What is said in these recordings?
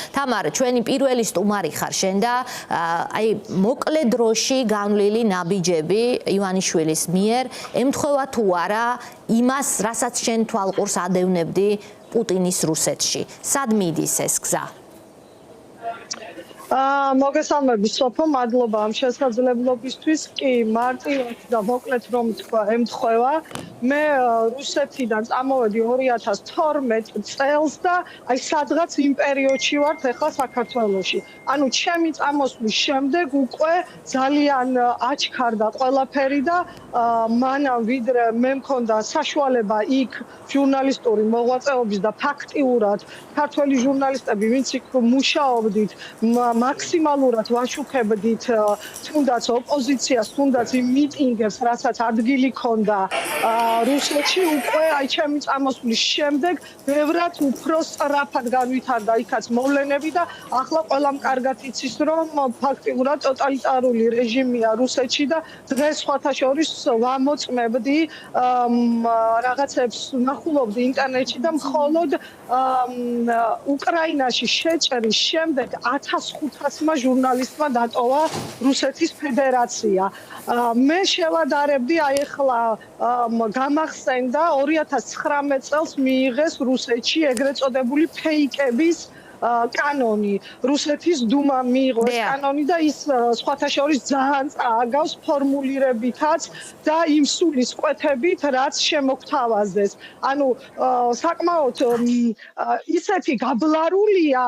თამარ, ჩვენი პირველი სტუმარი ხარ შენ და აი მოკლე დროში განვლილი ნაბიჯები ივანიშვილის მიერ ემთხვევა თუ არა იმას, რასაც შენ თვალყურს ადევნებდი პუტინის რუსეთში. სად მიდის ეს გზა? მოგესალმებით სოფო, მადლობა ამ შესაძლებლობისთვის. კი, მარტივად და მოკლედ რომ თქვა, ემთხვევა. მე რუსეთიდან წამოვედი 2012 წელს და აი სადღაც იმ პერიოდში ვართ ახლა საქართველოში. ანუ ჩემი წამოსვლის შემდეგ უკვე ძალიან აჩქარდა ყველაფერი და მანამ ვიდრე მე მქონდა საშუალება იქ ჟურნალისტური მოღვაწეობის და ფაქტიურად ქართველი ჟურნალისტები, ვინც იქ მუშაობდით, მაქსიმალურად ვაშუქებდით თუნდაც ოპოზიციას, თუნდაც იმ მიტინგებს, რასაც ადგილი ჰქონდა რუსეთში, უკვე აი ჩემი წამოსვლის შემდეგ ბევრად უფრო სწრაფად განვითარდა იქაც მოვლენები და ახლა ყველამ კარგად იცის, რომ ფაქტიურად ტოტალიტარული რეჟიმია რუსეთში და დღეს სხვათა შორის ვამოწმებდი რაღაცებს ნახულობდი ინტერნეტში და მხოლოდ უკრაინაში შეჭრის შემდეგ 1500-მა ჟურნალისტმა დატოვა რუსეთის ფედერაცია. მე შევადარებდი აი ახლა გამახსენდა 2019 წელს მიიღეს რუსეთში ეგრეთ წოდებული ფეიკების კანონი. რუსეთის დუმა მიიღო ეს კანონი და ის სხვათა შორის ძალიან წააგავს ფორმულირებითაც და იმ სულისკვეთებით, რაც შემოგთავაზეს. ანუ საკმაოდ ისეთი გაბლარულია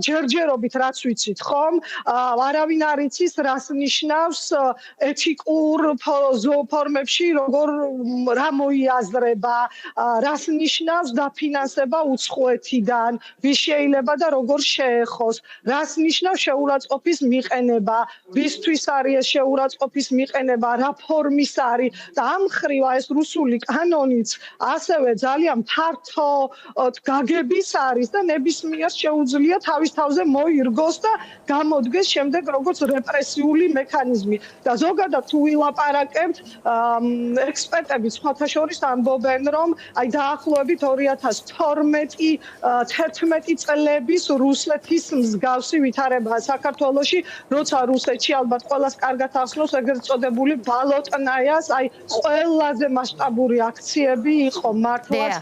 ჯერჯერობით, რაც ვიცით, ხომ? არავინ არ იცის, რას ნიშნავს ეთიკურ ფორმებში, რა მოიაზრება, რას ნიშნავს დაფინანსება უცხოეთიდან, ვის შეიძლება და როგორ შეეხოს, რას ნიშნავს შეურაცხყოფის მიყენება, ვისთვის არის ეს შეურაცხყოფის მიყენება, რა ფორმის არის და ამ ხრივ ეს რუსული კანონიც ასევე ძალიან ფართო გაგების არის და ნებისმიერ შეუძლია თავის თავზე მოირგოს და გამოდგეს შემდეგ როგორც რეპრესიული მექანიზმი. და ზოგადად თუ ვილაპარაკებთ, ექსპერტები სხვათა შორის ამბობენ, რომ აი დაახლოებით 2012-11 წლების რუსეთის მსგავსი ვითარებაა საქართველოში, როცა რუსეთში ალბათ ყველას კარგად ახსნობს ეგრეთ წოდებული ბალოტნაიას, აი ყველაზე მასშტაბური აქციები იყო მართლაც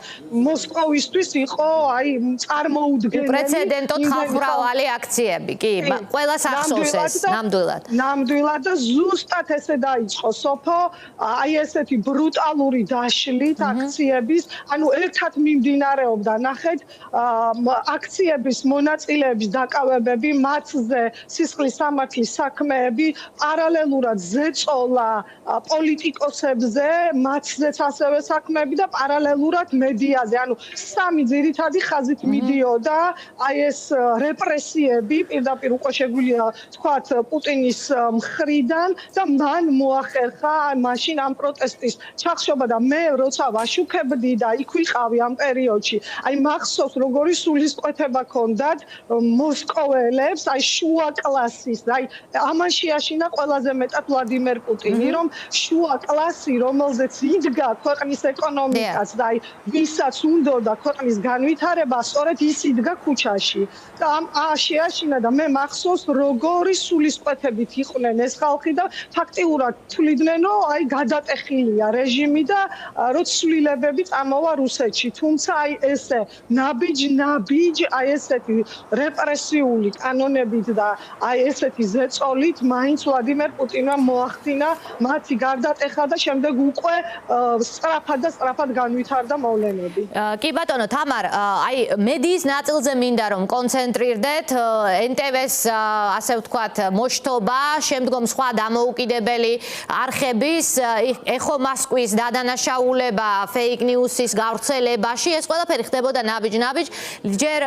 მოსკოვისთვის იყო აი წარმოუდგენელი პრეცედენტო ხალხმრავალი აქციები, კი, ყველას ახსოვს ეს ნამდვილად. ნამდვილად და ზუსტად ესე დაიწყო სოფო, აი ესეთი ბრუტალური დაშლით აქციების, ანუ ერთად მიმდინარეობდა, ნახეთ, აქციების მონაწილეების დაკავებები, მათზე სისხლის სამართლის საქმეები, პარალელურად ზეწოლა პოლიტიკოსებზე, მათზეც ასევე საქმეები და პარალელურად მედიაზე. ანუ სამი ძირითადი ხაზით მიდიოდა აი ეს რეპრესიები, პირდაპირ უკვე შეგვიძლია თქვათ პუტინის მხრიდან და მან მოახერხა მაშინ ამ პროტესტის ჩახშობა და მე როცა ვაშუქებდი და იქ ვიყავი ამ პერიოდში, აი მახსოვს როგორი სულისკვეთება ჰქონდათ მოსკოველებს, აი შუა კლასის, აი ამან შეაშინა ყველაზე მეტად ვლადიმერ პუტინი, რომ შუა კლასი, რომელზეც იდგა ქვეყნის ეკონომიკაც და აი ვისაც უნდოდა ქვეყნის განვითარება, სწორედ ის იდგა ქუჩაში. და ამ შეაშინა და მე მახსოვს როგორი სულისკვეთებით იყვნენ ეს ხალხი და ფაქტიურად თვლიდნენ, რომ აი გადატეხილია რეჟიმი და რომ ცვლილებები წამოვა რუსეთში. თუმცა აი ესე ნაბიჯ აი ესეთი რეპრესიული კანონებით და აი ესეთი ზეწოლით მაინც ვლადიმერ პუტინმა მოახდინა მათი გარდატეხა და შემდეგ უკვე სწრაფად განვითარდა მოვლენები. კი ბატონო თამარ, აი მედიის ნაწილზე მინდა რომ კონცენტრირდეთ, NTV-ს ასე ვთქვათ მოშთობა, შემდგომ სხვა დამოუკიდებელი არხების, ეხო მოსკვის დადანაშაულება, fake news-ის გავრცელებაში, ეს ყველაფერი ხდებოდა ნაბიჯ-ნაბიჯ. ჯერ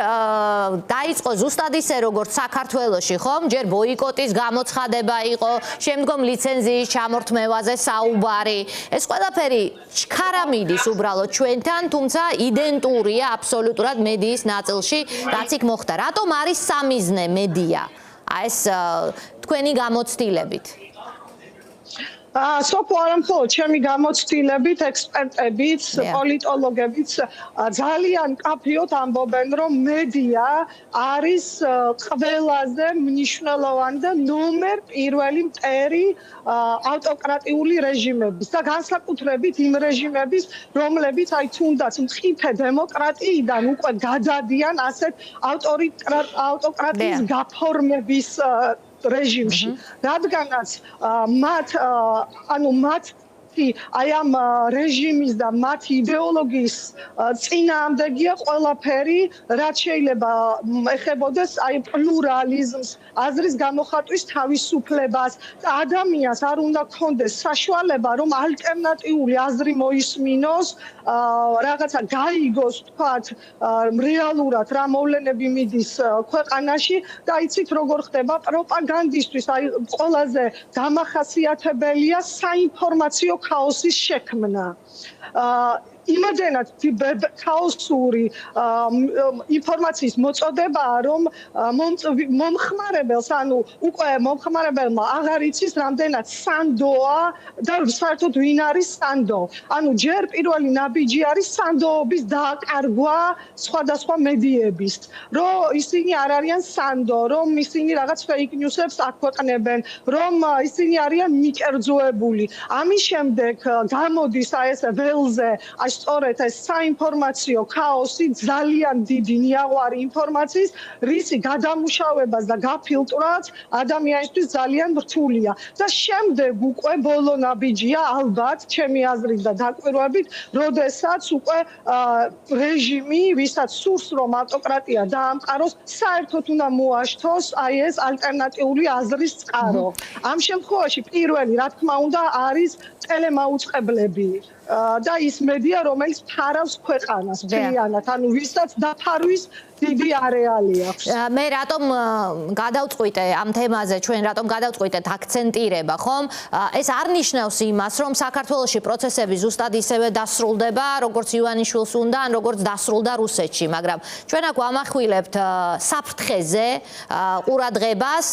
დაიწყო ზუსტად ისე როგორც საქართველოში, ხომ? ჯერ ბოიკოტის გამოცხადება იყო, შემდგომ ლიცენზიის ჩამორთმევაზე საუბარი. ეს ყველაფერი ჩქარა მიდის უბრალოდ ჩვენთან, თუმცა იდენტურია აბსოლუტურად მედიის ნაწილში, რაც იქ მოხდა. რატომ არის სამიზნე მედია? ეს თქვენი გამოცდილებით. სოფო არამხოლოდ ჩემი გამოცდილებით, ექსპერტებიც, პოლიტოლოგებიც ძალიან კაფიოდ ამბობენ, რომ მედია არის ყველაზე მნიშვნელოვანი და ნომერ პირველი მტერი ავტოკრატიული რეჟიმების და განსაკუთრებით იმ რეჟიმების, რომლებიც აი თუნდაც მწიფე დემოკრატიიდან უკვე გადადიან ასეთ ავტოკრატიის გაფორმების რეჟიმში, რადგანაც მათი აი ამ რეჟიმის და მათი იდეოლოგიის წინააღმდეგია ყველაფერი, რაც შეიძლება ეხებოდეს აი პლურალიზმს, აზრის გამოხატვის თავისუფლებას და ადამიანს არ უნდა ჰქონდეს საშუალება, რომ ალტერნატიული აზრი მოისმინოს, რაღაცა გაიგოს, თქვათ, რეალურად რა მოვლენები მიდის ქვეყანაში და იცით როგორ ხდება პროპაგანდისტვის, აი ყველაზე დამახასიათებელია საინფორმაციო ქაოსის შექმნა. იმედენად ქაოსური ინფორმაციის მოწოდებაა, რომ მომხმარებელს, ანუ უკვე მომხმარებელმა აღარ იცის, რამდენად სანდოა და საერთოდ ვინ არის სანდო. ანუ ჯერ პირველი ნაბიჯი არის სანდოობის დააკარგვა სხვადასხვა მედიების, რომ ისინი არ არიან სანდო, რომ ისინი რაღაც fake news-ებს აქვეყნებენ, რომ ისინი არიან მიკერძოებული. ამის შემდეგ გამოდის აი ეს ველზე სწორედ ეს საინფორმაციო ქაოსი, ძალიან დიდი ნიაღვარი ინფორმაციის, რისი გადამუშავებას და გაფილტრაც ადამიანისთვის ძალიან რთულია. და შემდეგ უკვე ბოლო ნაბიჯია ალბათ, ჩემი აზრით და დაკვირვებით, როდესაც უკვე რეჟიმი, ვისაც სურს რომ ავტოკრატია დაამყაროს, საერთოდ უნდა მოაშთოს აი ეს ალტერნატიული აზრის წყარო. ამ შემთხვევაში პირველი, რა თქმა უნდა, არის ტელემაუწყებლები და ის მედია, რომელიც ფარავს ქვეყანას მთლიანად, ანუ ვისაც დაფარვის დიდი არეალი აქვს. მე რატომ გადავწყვიტე ამ თემაზე, ჩვენ რატომ გადავწყვიტეთ აქცენტირება, ხომ? ეს არ ნიშნავს იმას, რომ საქართველოში პროცესები ზუსტად ისევე დასრულდება, როგორც ივანიშვილს უნდა, ან როგორც დასრულდა რუსეთში, მაგრამ ჩვენ აქ ვამახვილებთ საფრთხეზე ყურადღებას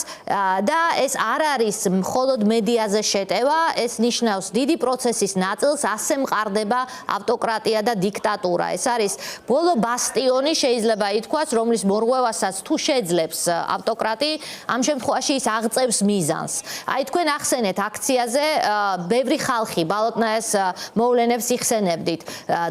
და ეს არ არის მხოლოდ მედიაზე შეტევა, ეს ნიშნავს დიდი პროცესის ნაწილს, ასე მყარდება ავტოკრატია და დიქტატურა. ეს არის ბოლო ბასტიონი, შეიძლება ითქვას, რომლის მორღვევასაც თუ შეძლებს ავტოკრატი, ამ შემთხვევაში ის აღწევს მიზანს. აი თქვენ ახსენეთ აქციაზე ბევრი ხალხი ბალოტნაეს მოვლენებს იხსენებდით.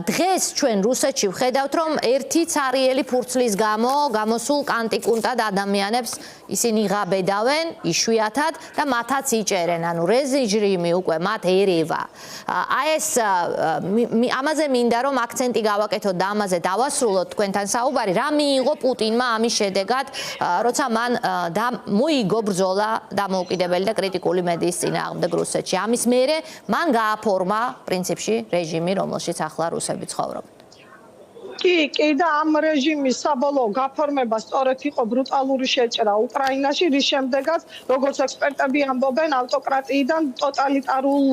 დღეს ჩვენ რუსეთში ვხედავთ, რომ ერთი ცარიელი ფურცლის გამო გამოსულ კანტიკუნტად ადამიანებს ისინი ღაბედავენ იშვიათად და მათაც იჭერენ, ანუ რეჟიმი უკვე მათ ერევა. აი ეს ამაზე მინდა რომ აქცენტი გავაკეთოთ და ამაზე დავასრულოთ თქვენთან საუბარი, რა მიიღო პუტინმა ამის შედეგად, როცა მან მოიგო ბრძოლა დამოუკიდებელი და კრიტიკული მედიის წინააღმდეგ რუსეთში. ამის მერე მან გააფორმა პრინციპში რეჟიმი, რომელშიც ახლა რუსები ცხოვრობენ. კი და ამ რეჟიმის საბოლოო გაფორმება სწორედ იყო ბრუტალური შეჭრა უკრაინაში, რის შემდეგაც, როგორც ექსპერტები ამბობენ, ავტოკრატიიდან ტოტალიტარულ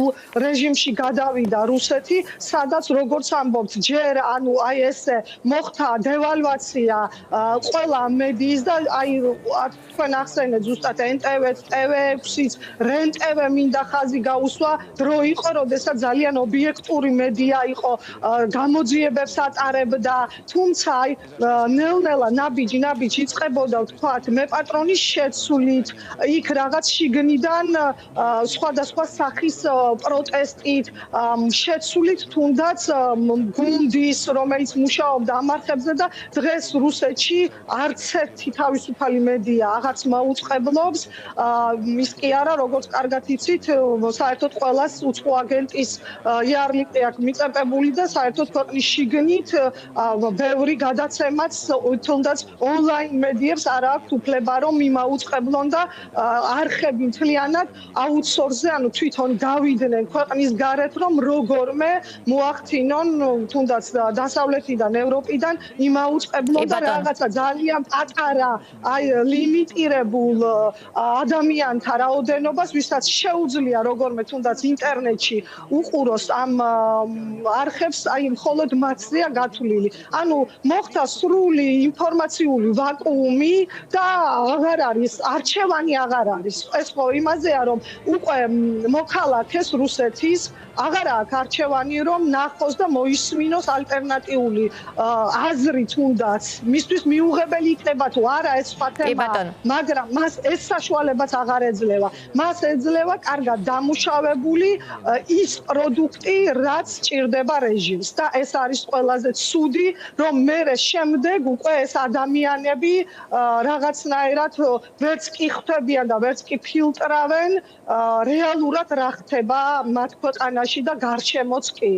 რეჟიმში გადავიდა რუსეთი, სადაც როგორც ამბობთ, ჯერ ანუ აი ესე მოხდა devalvatsiya ყველა მედიის და აი თქვენ ახსენეთ ზუსტად NTV-ც, TV6-იც, REN-TV მინდა ხაზი გაუსვა, დრო იყო, როდესაც ძალიან ობიექტური მედია იყო, გამოძიებებს ატარებდა, თუმცა ნელ-ნელა ნაბიჯი იწყებოდა, ვთქვათ, მეპატრონის შეცვლით, იქ რაღაც შიგნიდან სხვადასხვა სახის პროტესტით, შეცვლით თუნდაც გუნდის, რომელიც მუშაობდა ამ არხებზე და დღეს რუსეთში არც ერთი თავისუფალი მედია აღარც მაუწყებლობს, ის კი არა, როგორც კარგად იცით, საერთოდ ყველას უცხო აგენტის იარლიკი აქვს მიწებებული და საერთოდ ქვეყნის შიგნით ბევრი გადაცემაც თუნდაც ონლაინ მედიებს არ აქვს უფლება რომ იმაუწყებლონ და არხები მთლიანად აუთსორსზე, ანუ თვითონ გავიდნენ ქვეყნის გარეთ, რომ როგორმე მოახდინონ თუნდაც დასავლეთიდან, ევროპიდან იმაუწყებლონ და რაღაცა ძალიან პატარა ლიმიტირებულ ადამიანთა რაოდენობას, ვისაც შეუძლია როგორმე თუნდაც ინტერნეტში უყუროს ამ არხებს, მხოლოდ მათზეა გათვლილი. ანუ მოხდა სრული ინფორმაციული ვაკუუმი და აღარ არის არჩევანი აღარ არის. ეს ხო იმაზეა რომ უკვე მოქალაქეს რუსეთის აღარ აქვს არჩევანი რომ ნახოს და მოისმინოს ალტერნატიული აზრი თუნდაც მისთვის მიუღებელი იქნება თუ არა ეს სხვა თემაა მაგრამ მას ეს საშუალებაც აღარ ეძლევა მას ეძლევა კარგად დამუშავებული ის პროდუქტი რაც ჭირდება რეჟიმს და ეს არის ყველაზე ცუდი რომ მერე შემდეგ უკვე ეს ადამიანები რაღაცნაირად ვერც კი ხვდებიან და ვერც კი ფილტრავენ რეალურად რა ხდება მათ ქვეყანაში და გარშემოც კი